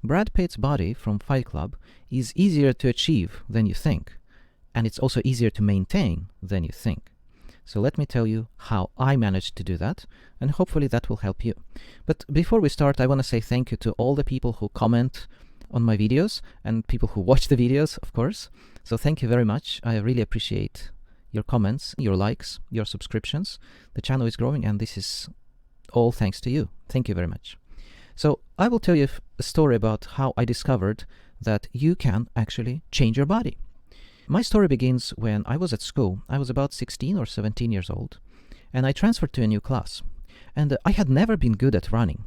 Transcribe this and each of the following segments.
Brad Pitt's body from Fight Club is easier to achieve than you think, and it's also easier to maintain than you think. So let me tell you how I managed to do that, and hopefully that will help you. But before we start, I want to say thank you to all the people who comment on my videos and people who watch the videos, of course. So thank you very much. I really appreciate your comments, your likes, your subscriptions. The channel is growing, and this is all thanks to you. Thank you very much. So I will tell you a story about how I discovered that you can actually change your body. My story begins when I was at school. I was about 16 or 17 years old, and I transferred to a new class. And I had never been good at running.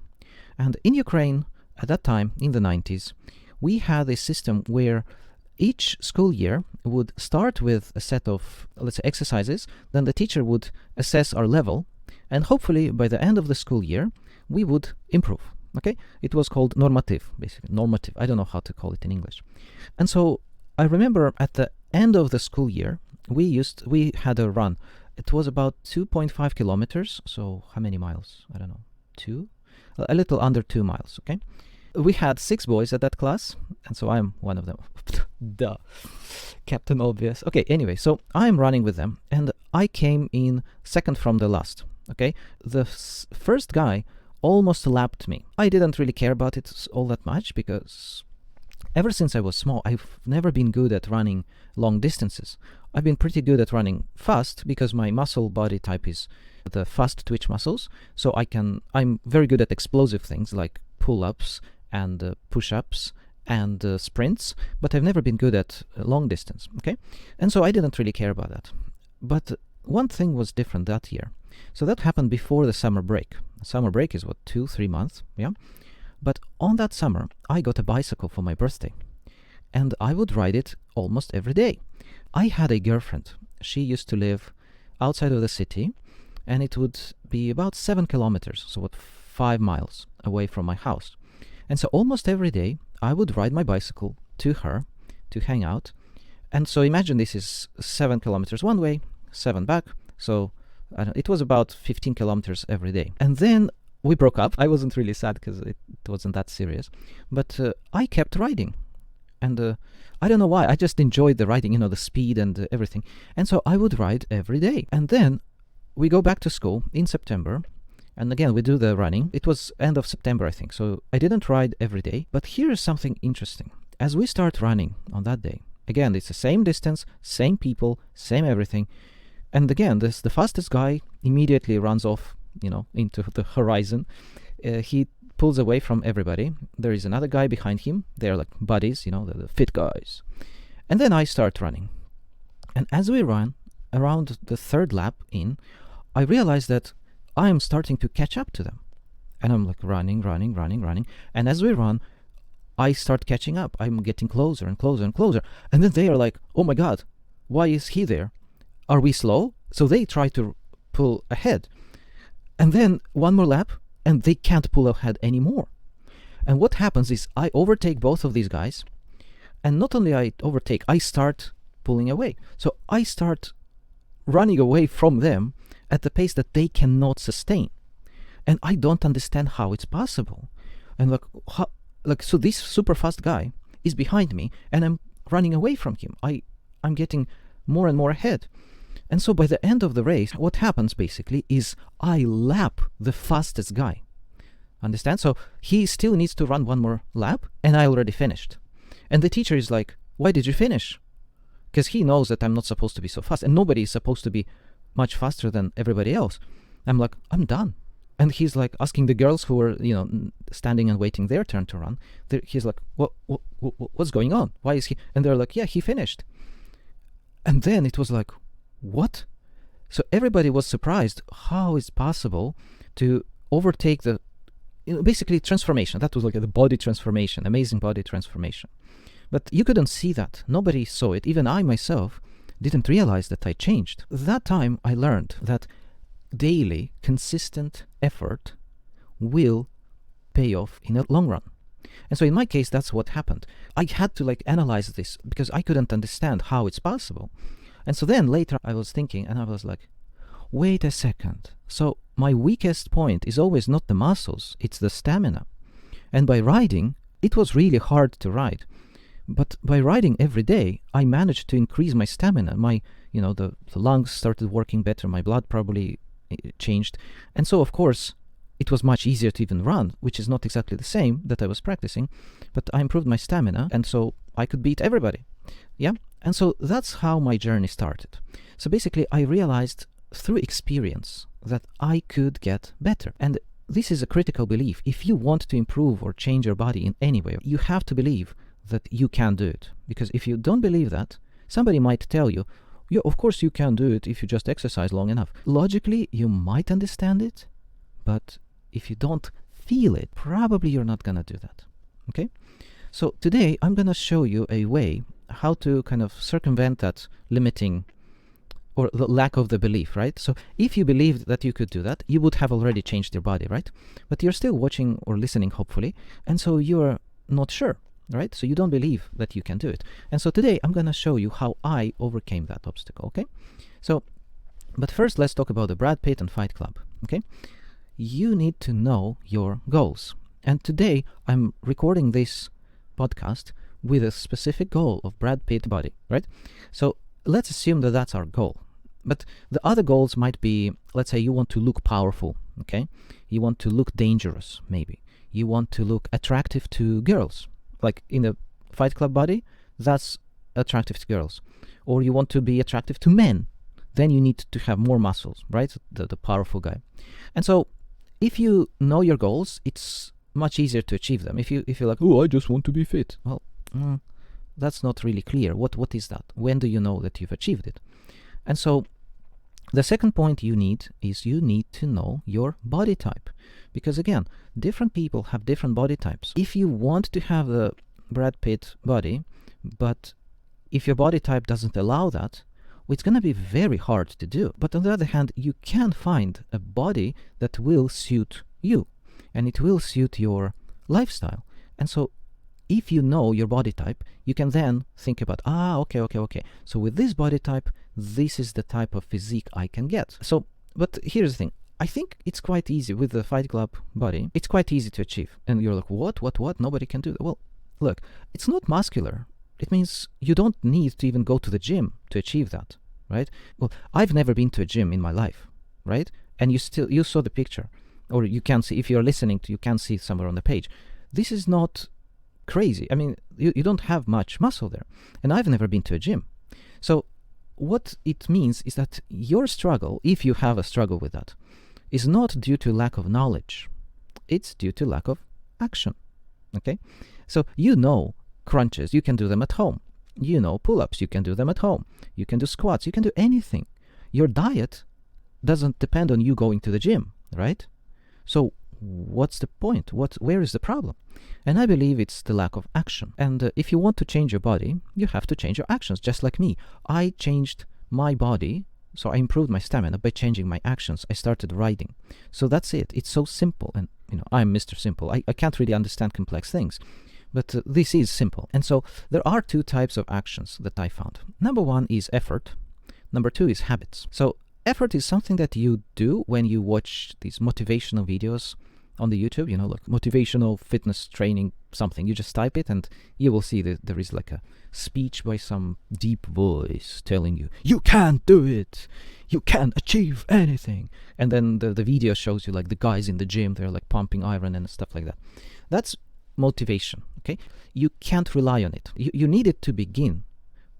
And in Ukraine, at that time, in the 90s, we had a system where each school year would start with a set of, let's say, exercises. Then the teacher would assess our level, and hopefully by the end of the school year, we would improve. Okay? It was called normative, basically. Normative. I don't know how to call it in English. And so I remember at the end of the school year, we had a run. It was about 2.5 kilometers. So how many miles? I don't know. 2? A little under 2 miles. Okay? We had 6 boys at that class, and so I'm one of them. Duh. Captain Obvious. Okay, anyway, so I'm running with them, and I came in second from the last. Okay? The first guy almost lapped me. I didn't really care about it all that much because ever since I was small, I've never been good at running long distances. I've been pretty good at running fast because my muscle body type is the fast twitch muscles. So I'm very good at explosive things like pull-ups and push-ups and sprints, but I've never been good at long distance. Okay, and so I didn't really care about that. But one thing was different that year. So that happened before the summer break. Summer break is what, 2-3 months, yeah? But on that summer, I got a bicycle for my birthday, and I would ride it almost every day. I had a girlfriend. She used to live outside of the city, and it would be about 7 kilometers, so what, 5 miles away from my house. And so almost every day, I would ride my bicycle to her to hang out. And so imagine this is 7 kilometers one way, 7 back, so it was about 15 kilometers every day. And then we broke up. I wasn't really sad because it wasn't that serious. But I kept riding. And I don't know why. I just enjoyed the riding, the speed and everything. And so I would ride every day. And then we go back to school in September. And again, we do the running. It was end of September, I think. So I didn't ride every day. But here is something interesting. As we start running on that day, again, it's the same distance, same people, same everything. And again, the fastest guy immediately runs off, into the horizon. He pulls away from everybody. There is another guy behind him. They're like buddies, the fit guys. And then I start running. And as we run around the third lap in, I realize that I am starting to catch up to them. And I'm like running. And as we run, I start catching up. I'm getting closer and closer and closer. And then they are like, oh my God, why is he there? Are we slow? So they try to pull ahead. And then one more lap, and they can't pull ahead anymore. And what happens is I overtake both of these guys. And not only I overtake, I start pulling away. So I start running away from them at the pace that they cannot sustain. And I don't understand how it's possible. And so this super fast guy is behind me, and I'm running away from him. I'm getting more and more ahead. And so by the end of the race, what happens basically is I lap the fastest guy. Understand? So he still needs to run one more lap, and I already finished. And the teacher is like, why did you finish? Because he knows that I'm not supposed to be so fast, and nobody is supposed to be much faster than everybody else. I'm like, I'm done. And he's like asking the girls who were, standing and waiting their turn to run. He's like, what's going on? Why is he? And they're like, yeah, he finished. And then it was like, what? So everybody was surprised. How is possible to overtake the, basically transformation? That was like the body transformation, amazing body transformation. But you couldn't see that. Nobody saw it. Even I myself didn't realize that I changed. That time I learned that daily, consistent effort will pay off in the long run. And so in my case, that's what happened. I had to analyze this because I couldn't understand how it's possible. And so then later I was thinking, and I was like, wait a second. So my weakest point is always not the muscles, it's the stamina. And by riding, it was really hard to ride. But by riding every day, I managed to increase my stamina. The lungs started working better. My blood probably changed. And so, of course, it was much easier to even run, which is not exactly the same that I was practicing. But I improved my stamina, and so I could beat everybody. Yeah? And so that's how my journey started. So basically, I realized through experience that I could get better. And this is a critical belief. If you want to improve or change your body in any way, you have to believe that you can do it. Because if you don't believe that, somebody might tell you, yeah, of course you can do it if you just exercise long enough. Logically, you might understand it, but if you don't feel it, probably you're not going to do that. Okay? So today, I'm going to show you a way how to kind of circumvent that limiting or the lack of the belief, right? So if you believed that you could do that, you would have already changed your body, right? But you're still watching or listening, hopefully, and so you're not sure, right? So you don't believe that you can do it. And so today I'm going to show you how I overcame that obstacle, okay? So, but first let's talk about the Brad Pitt and Fight Club, okay? You need to know your goals. And today I'm recording this podcast with a specific goal of Brad Pitt body, right? So let's assume that that's our goal. But the other goals might be, let's say you want to look powerful, okay? You want to look dangerous, maybe. You want to look attractive to girls. Like in a Fight Club body, that's attractive to girls. Or you want to be attractive to men. Then you need to have more muscles, right? The powerful guy. And so if you know your goals, it's much easier to achieve them. If you're like, oh, I just want to be fit. Well, that's not really clear. What is that? When do you know that you've achieved it? And so the second point you need to know your body type. Because again, different people have different body types. If you want to have the Brad Pitt body, but if your body type doesn't allow that, well, it's going to be very hard to do. But on the other hand, you can find a body that will suit you, and it will suit your lifestyle. And so if you know your body type, you can then think about, okay. So with this body type, this is the type of physique I can get. So, but here's the thing. I think it's quite easy with the Fight Club body. It's quite easy to achieve. And you're like, what? Nobody can do that. Well, look, it's not muscular. It means you don't need to even go to the gym to achieve that, right? Well, I've never been to a gym in my life, right? And you saw the picture, or you can see, if you're listening to, you can see somewhere on the page. This is not crazy. I mean, you don't have much muscle there. And I've never been to a gym. So what it means is that your struggle, if you have a struggle with that, is not due to lack of knowledge. It's due to lack of action. Okay? So you know crunches, you can do them at home. You know pull-ups, you can do them at home. You can do squats, you can do anything. Your diet doesn't depend on you going to the gym, right? So what's the point? Where is the problem? And I believe it's the lack of action. And if you want to change your body, you have to change your actions, just like me. I changed my body, so I improved my stamina by changing my actions. I started riding. So that's it. It's so simple. And, I'm Mr. Simple. I can't really understand complex things. But this is simple. And so there are two types of actions that I found. Number one is effort. Number two is habits. So effort is something that you do when you watch these motivational videos on the YouTube, like motivational fitness training something. You just type it and you will see that there is like a speech by some deep voice telling you, you can do it, you can achieve anything. And then the video shows you like the guys in the gym, they're like pumping iron and stuff like that. That's motivation, okay? You can't rely on it. You need it to begin.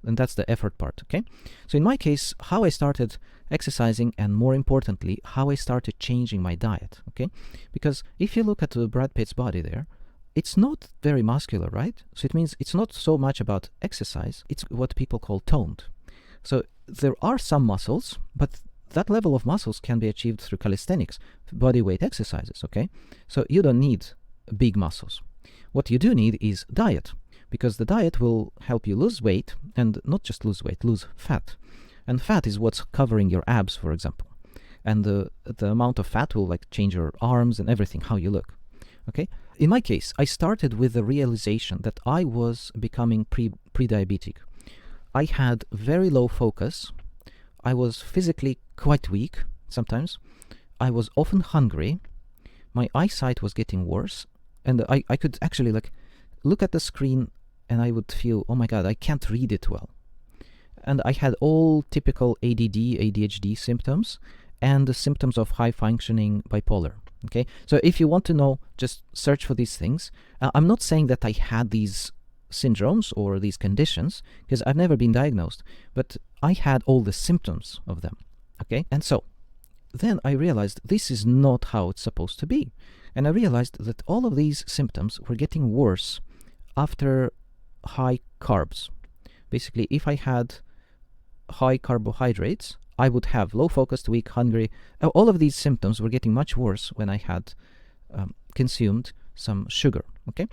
And that's the effort part, okay? So in my case, how I started exercising, and more importantly, how I started changing my diet, okay? Because if you look at Brad Pitt's body there, it's not very muscular, right? So it means it's not so much about exercise, it's what people call toned. So there are some muscles, but that level of muscles can be achieved through calisthenics, body weight exercises, okay? So you don't need big muscles. What you do need is diet, because the diet will help you lose weight, and not just lose weight, lose fat. And fat is what's covering your abs, for example. And the amount of fat will like change your arms and everything, how you look. Okay? In my case, I started with the realization that I was becoming pre-diabetic. I had very low focus. I was physically quite weak sometimes. I was often hungry. My eyesight was getting worse. And I could actually look at the screen and I would feel, oh my God, I can't read it well. And I had all typical ADD, ADHD symptoms and the symptoms of high-functioning bipolar. Okay, so if you want to know, just search for these things. I'm not saying that I had these syndromes or these conditions, because I've never been diagnosed, but I had all the symptoms of them. Okay, and so then I realized this is not how it's supposed to be. And I realized that all of these symptoms were getting worse after high carbs. Basically, if I had high carbohydrates, I would have low focused, weak, hungry. All of these symptoms were getting much worse when I had consumed some sugar. Okay,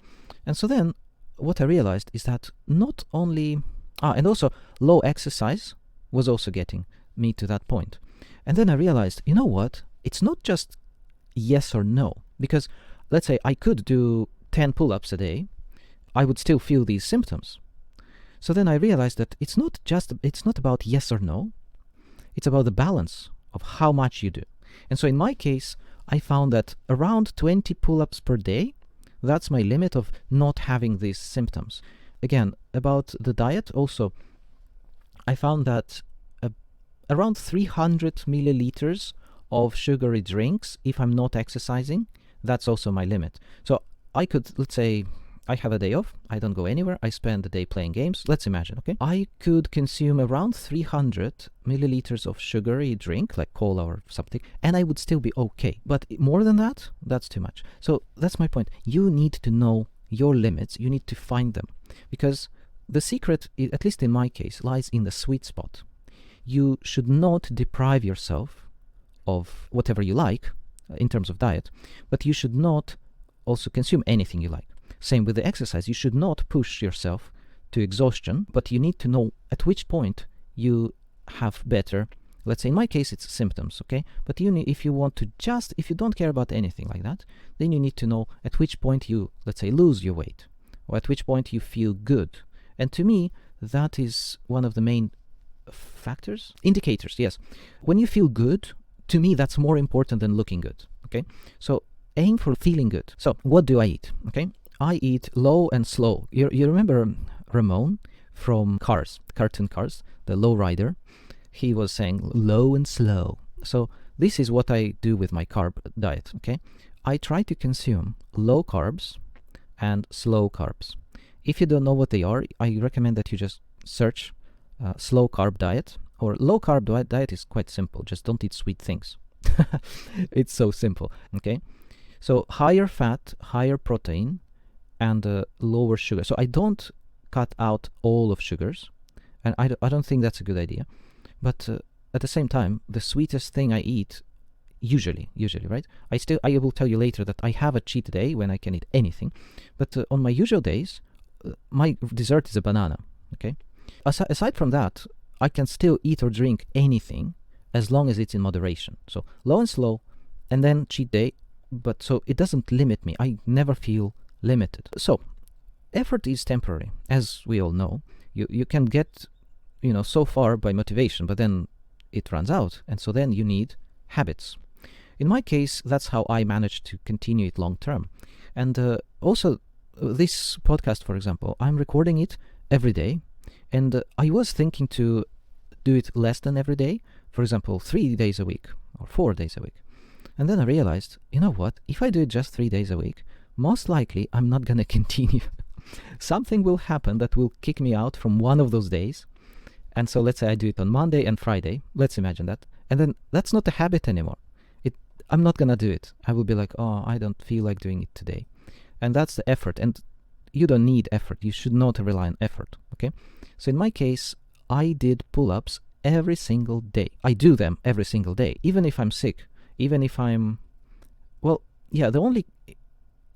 and so then what I realized is that not only and also low exercise was also getting me to that point. And then I realized, you know what? It's not just yes or no, because let's say I could do 10 pull-ups a day, I would still feel these symptoms. So then I realized that it's not about yes or no. It's about the balance of how much you do. And so in my case, I found that around 20 pull-ups per day, that's my limit of not having these symptoms. Again, about the diet also, I found that around 300 milliliters of sugary drinks, if I'm not exercising, that's also my limit. So I could, let's say, I have a day off, I don't go anywhere, I spend the day playing games. Let's imagine, okay? I could consume around 300 milliliters of sugary drink, like cola or something, and I would still be okay. But more than that, that's too much. So that's my point. You need to know your limits, you need to find them. Because the secret, at least in my case, lies in the sweet spot. You should not deprive yourself of whatever you like in terms of diet, but you should not also consume anything you like. Same with the exercise. You should not push yourself to exhaustion, but you need to know at which point you have better, let's say in my case it's symptoms, okay? But you need, if you don't care about anything like that, then you need to know at which point you, let's say, lose your weight, or at which point you feel good. And to me, that is one of the main indicators, yes. When you feel good, to me that's more important than looking good, okay? So aim for feeling good. So what do I eat, okay? I eat low and slow. You remember Ramon from Cars, cartoon Cars, the low rider? He was saying low and slow. So this is what I do with my carb diet, okay? I try to consume low carbs and slow carbs. If you don't know what they are, I recommend that you just search slow carb diet, or low carb diet is quite simple. Just don't eat sweet things. It's so simple, okay? So higher fat, higher protein, and lower sugar. So I don't cut out all of sugars, and I don't think that's a good idea. But at the same time, the sweetest thing I eat, usually, right? I will tell you later that I have a cheat day when I can eat anything, but on my usual days, my dessert is a banana, okay? Aside from that, I can still eat or drink anything as long as it's in moderation. So low and slow, and then cheat day, but so it doesn't limit me. I never feel limited. So effort is temporary, as we all know. You can get so far by motivation, but then it runs out, and so then you need habits. In my case, that's how I managed to continue it long term. And also this podcast, for example, I'm recording it every day, and I was thinking to do it less than every day, for example 3 days a week or 4 days a week. And then I realized, you know what, if I do it just 3 days a week, most likely I'm not going to continue. Something will happen that will kick me out from one of those days. And so let's say I do it on Monday and Friday. Let's imagine that. And then that's not a habit anymore. I'm not going to do it. I will be like, oh, I don't feel like doing it today. And that's the effort. And you don't need effort. You should not rely on effort. Okay? So in my case, I did pull-ups every single day. I do them every single day, even if I'm sick, even if I'm, the only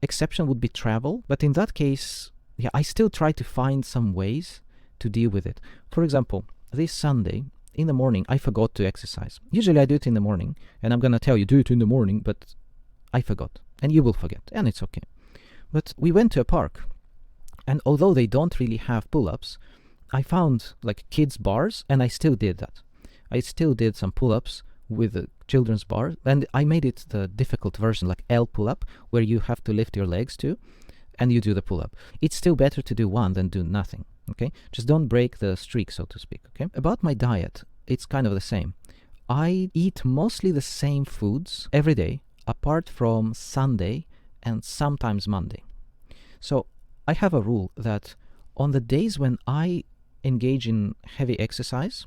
exception would be travel. But in that case, I still try to find some ways to deal with it. For example, this Sunday in the morning, I forgot to exercise. Usually I do it in the morning, and I'm going to tell you, do it in the morning, but I forgot. And you will forget, and it's okay. But we went to a park, and although they don't really have pull-ups, I found like kids' bars, and I still did that. I still did some pull-ups with a children's bar, and I made it the difficult version, like L pull-up, where you have to lift your legs too. and you do the pull-up. It's still better to do one than do nothing, okay? Just don't break the streak, so to speak, okay? About my diet, it's kind of the same. I eat mostly the same foods every day, apart from Sunday and sometimes Monday. So I have a rule that on the days when I engage in heavy exercise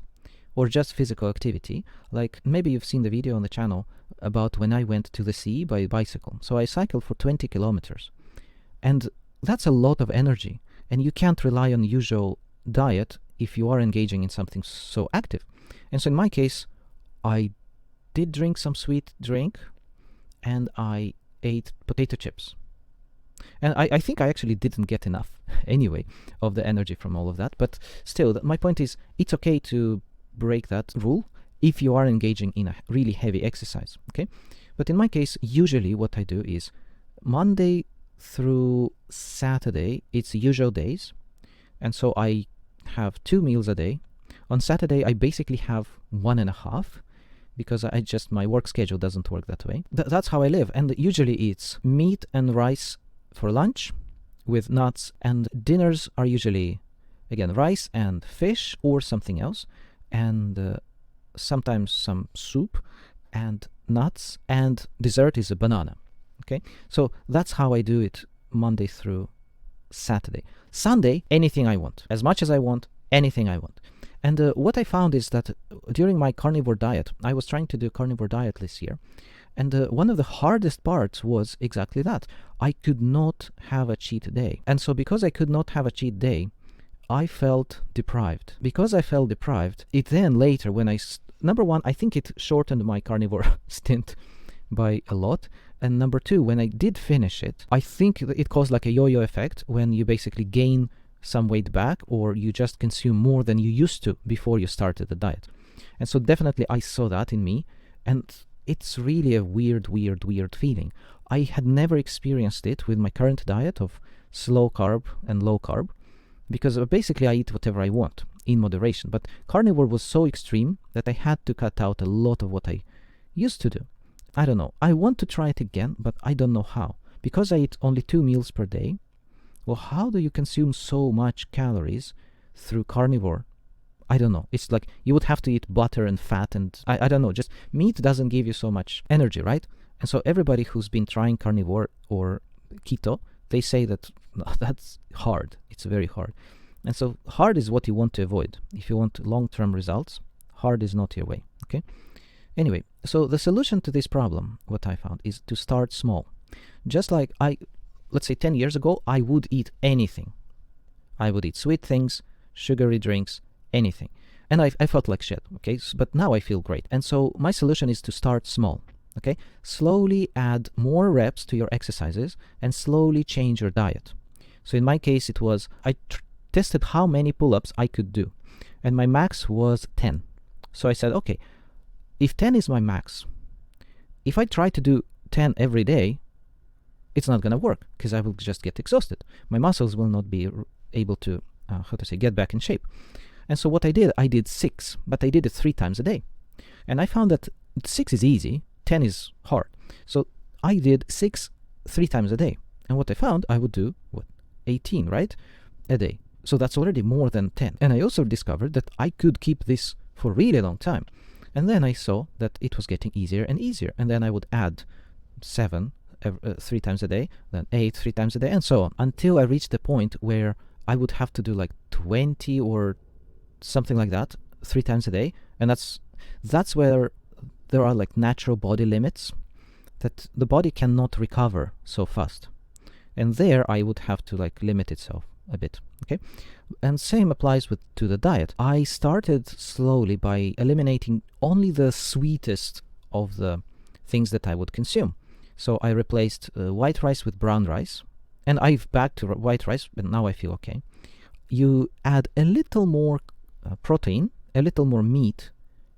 or just physical activity, like maybe you've seen the video on the channel about when I went to the sea by bicycle. So I cycled for 20 kilometers. And that's a lot of energy. And you can't rely on usual diet if you are engaging in something so active. And so in my case, I did drink some sweet drink and I ate potato chips. And I think I actually didn't get enough anyway of the energy from all of that. But still, my point is, it's okay to break that rule if you are engaging in a really heavy exercise, okay? But in my case, usually what I do is Monday through Saturday, it's usual days. And so I have 2 meals a day. On Saturday, I basically have 1.5 because my work schedule doesn't work that way. That's how I live. And usually it's meat and rice for lunch with nuts, and dinners are usually, again, rice and fish or something else, and sometimes some soup and nuts, and dessert is a banana, okay? So that's how I do it Monday through Saturday. Sunday, anything I want, as much as I want, anything I want. And what I found is that during my carnivore diet, I was trying to do carnivore diet this year, and one of the hardest parts was exactly that. I could not have a cheat day. And so because I could not have a cheat day, I felt deprived. Because I felt deprived, it then later when number one, I think it shortened my carnivore stint by a lot. And number two, when I did finish it, I think it caused like a yo-yo effect when you basically gain some weight back or you just consume more than you used to before you started the diet. And so definitely I saw that in me, and it's really a weird feeling. I had never experienced it with my current diet of slow carb and low carb, because basically I eat whatever I want in moderation. But carnivore was so extreme that I had to cut out a lot of what I used to do. I don't know. I want to try it again, but I don't know how. Because I eat only 2 meals per day, well, how do you consume so much calories through carnivore? I don't know. It's like you would have to eat butter and fat, and I don't know. Just meat doesn't give you so much energy, right? And so everybody who's been trying carnivore or keto, they say that no, that's hard. It's very hard. And so hard is what you want to avoid. If you want long-term results, hard is not your way, okay? Anyway, so the solution to this problem, what I found, is to start small. Just like let's say 10 years ago, I would eat anything. I would eat sweet things, sugary drinks, anything. And I felt like shit, okay? But now I feel great. And so my solution is to start small, okay? Slowly add more reps to your exercises and slowly change your diet. So in my case, it was, I tested how many pull-ups I could do. And my max was 10. So I said, okay, if 10 is my max, if I try to do 10 every day, it's not going to work because I will just get exhausted. My muscles will not be able to, get back in shape. And so what I did 6, but I did it 3 times a day. And I found that 6 is easy, 10 is hard. So I did 6 3 times a day. And what I found, I would do, 18, right? A day. So that's already more than 10. And I also discovered that I could keep this for a really long time. And then I saw that it was getting easier and easier. And then I would add 7 3 times a day, then 8 3 times a day, and so on, until I reached the point where I would have to do like 20 or something like that 3 times a day. And that's where there are like natural body limits that the body cannot recover so fast. And there I would have to like limit itself a bit, okay? And same applies to the diet. I started slowly by eliminating only the sweetest of the things that I would consume. So I replaced white rice with brown rice, and I've back to white rice, but now I feel okay. You add a little more protein, a little more meat,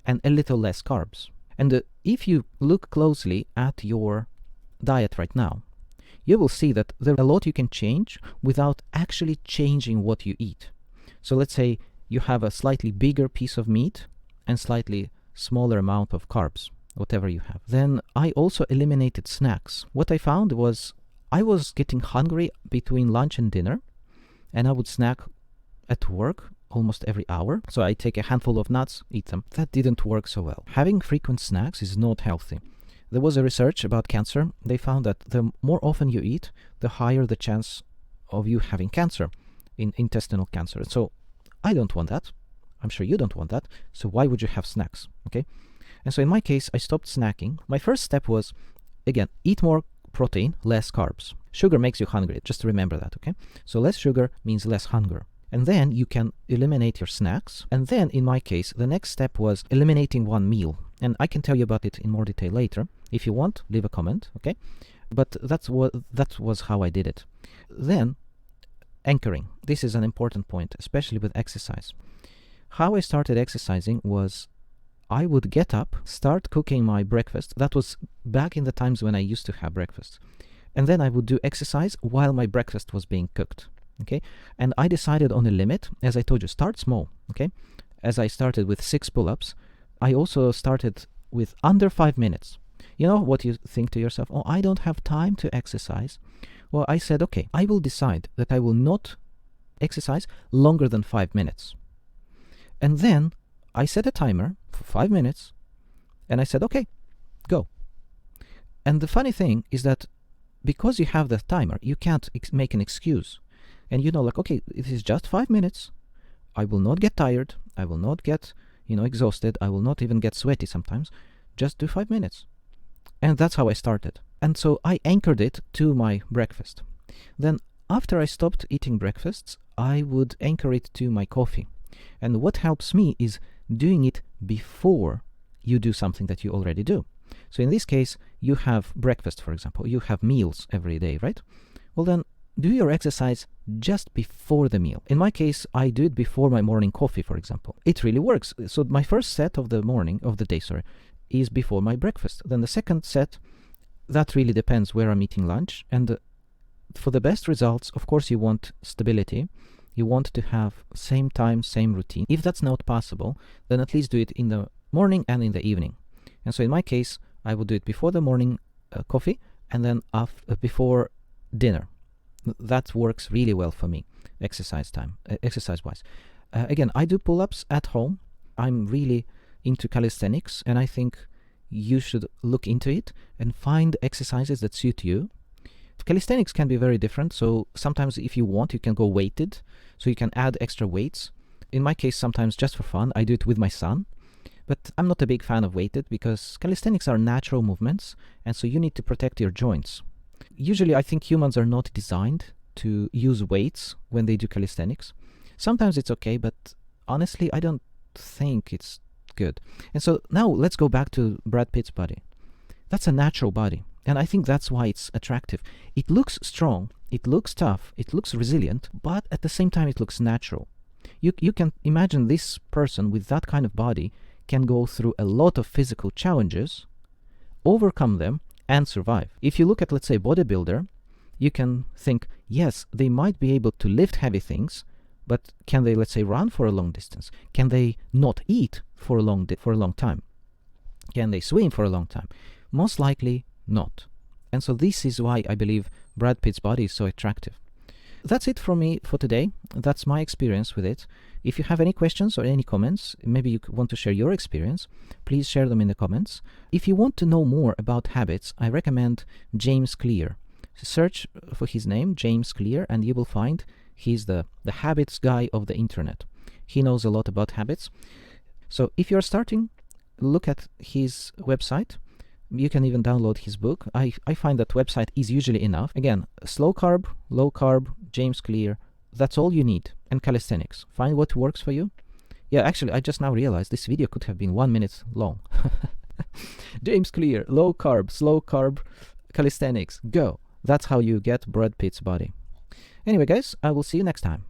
and a little less carbs. And if you look closely at your diet right now, you will see that there's a lot you can change without actually changing what you eat. So let's say you have a slightly bigger piece of meat and slightly smaller amount of carbs, whatever you have. Then I also eliminated snacks. What I found was I was getting hungry between lunch and dinner, and I would snack at work almost every hour. So I take a handful of nuts, eat them. That didn't work so well. Having frequent snacks is not healthy. There was a research about cancer. They found that the more often you eat, the higher the chance of you having cancer, intestinal cancer. So I don't want that. I'm sure you don't want that. So why would you have snacks? Okay. And so in my case, I stopped snacking. My first step was, again, eat more protein, less carbs. Sugar makes you hungry. Just remember that, okay? So less sugar means less hunger. And then you can eliminate your snacks. And then in my case, the next step was eliminating one meal. And I can tell you about it in more detail later. If you want, leave a comment, okay? But that was how I did it. Then, anchoring. This is an important point, especially with exercise. How I started exercising was I would get up, start cooking my breakfast. That was back in the times when I used to have breakfast. And then I would do exercise while my breakfast was being cooked, okay? And I decided on a limit. As I told you, start small, okay? As I started with 6 pull-ups, I also started with under 5 minutes. You know what you think to yourself? Oh, I don't have time to exercise. Well, I said, okay, I will decide that I will not exercise longer than 5 minutes. And then I set a timer for 5 minutes, and I said, okay, go. And the funny thing is that because you have that timer, you can't make an excuse. And you know, like, okay, it is just 5 minutes. I will not get tired. I will not get, exhausted. I will not even get sweaty sometimes. Just do 5 minutes. And that's how I started. And so I anchored it to my breakfast. Then after I stopped eating breakfasts, I would anchor it to my coffee. And what helps me is doing it before you do something that you already do. So in this case, you have breakfast, for example. You have meals every day, right? Well, then do your exercise just before the meal. In my case, I do it before my morning coffee, for example. It really works. So my first set of the day, is before my breakfast. Then the second set, that really depends where I'm eating lunch. And for the best results, of course, you want stability. You want to have same time, same routine. If that's not possible, then at least do it in the morning and in the evening. And so in my case, I would do it before the morning coffee and then before dinner. That works really well for me, exercise-wise. Again, I do pull-ups at home. I'm really into calisthenics, and I think you should look into it and find exercises that suit you. Calisthenics can be very different, so sometimes if you want, you can go weighted, so you can add extra weights. In my case, sometimes just for fun, I do it with my son, but I'm not a big fan of weighted because calisthenics are natural movements, and so you need to protect your joints. Usually, I think humans are not designed to use weights when they do calisthenics. Sometimes it's okay, but honestly, I don't think it's good. And so now let's go back to Brad Pitt's body. That's a natural body. And I think that's why it's attractive. It looks strong, it looks tough, it looks resilient, but at the same time it looks natural. You can imagine this person with that kind of body can go through a lot of physical challenges, overcome them, and survive. If you look at, let's say, bodybuilder, you can think, yes, they might be able to lift heavy things, but can they, let's say, run for a long distance? Can they not eat for a long time? Can they swim for a long time? Most likely not. And so this is why I believe Brad Pitt's body is so attractive. That's it from me for today. That's my experience with it. If you have any questions or any comments, maybe you want to share your experience, please share them in the comments. If you want to know more about habits, I recommend James Clear. Search for his name, James Clear, and you will find he's the habits guy of the internet. He knows a lot about habits. So if you're starting, look at his website. You can even download his book. I find that website is usually enough. Again, slow carb, low carb, James Clear. That's all you need. And calisthenics. Find what works for you. Yeah, actually, I just now realized this video could have been 1 minute long. James Clear, low carb, slow carb, calisthenics. Go. That's how you get Brad Pitt's body. Anyway, guys, I will see you next time.